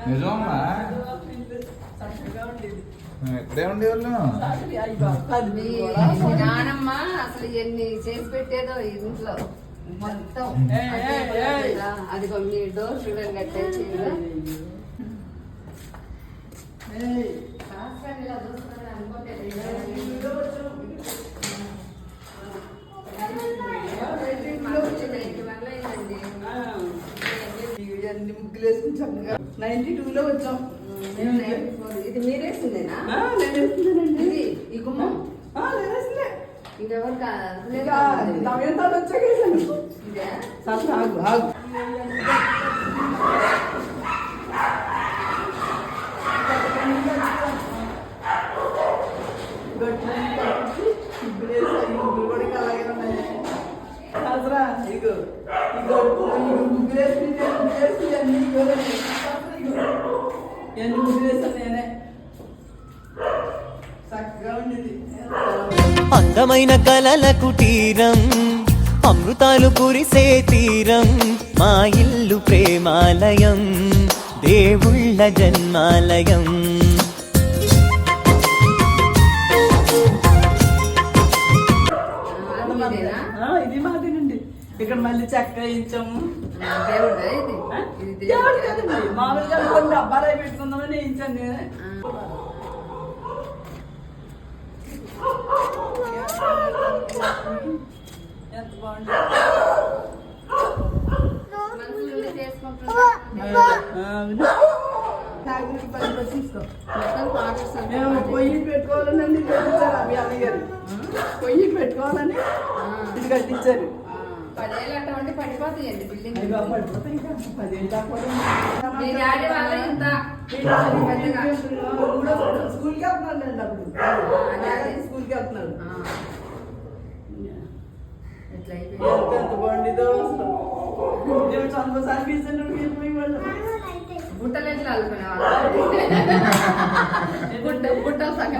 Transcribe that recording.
నిజమమ్మా ఎక్కడే ఉండేవాళ్ళు నానమ్మ అసలు ఎన్ని చేసి పెట్టేదో ఇంట్లో మొత్తం అది మీ డోర్ చూడండి కట్టేసి ఇలా చూసుకొని అనుకోండి అన్ని ముగ్గులు వేసుకుని చక్కగా 92లో వచ్చాం. ఇది మీరేసిందేనా? నేను వేస్తున్నానండి. ఈ గుమ్మం నేను వేసిందే. ఇంకెవరు నవ్యంతాలు వచ్చాక వేసాను. ఇదే ఆగు ఆగు అందమైన కలల కుటీరం అమృతాలు కురిసే తీరం మా ఇల్లు ప్రేమాలయం దేవుళ్ళ జన్మాలయం. ఇది మాదేనండి. ఇక్కడ మళ్ళీ చెక్క వేయించాము. దేవుడు కదండి, మామూలుగా కొన్ని అబ్బాయి పెట్టుకుందామని వేయించాను నేను. ఎంత బాగుంది. మేము పొయ్యి పెట్టుకోవాలని కట్టించారు అవి అమ్మగారు. పొయ్యి పెట్టుకోవాలని ఇది కట్టించారు. 10 ఏళ్ళు అటువంటి పడిపోతాయండి బిల్డింగ్. పడిపోతాయి ఇంకా 10 ఏళ్ళు దాకా. స్కూల్కి వెళ్తున్నాడు అప్పుడు. స్కూల్కి వెళ్తున్నాడు. ఎంత బాగుండేదో అసలు. సంతోషానికి ఇచ్చాను వాళ్ళు. బుట్టలు ఎట్లా అనుకునేవాళ్ళు? బుట్టలు సగం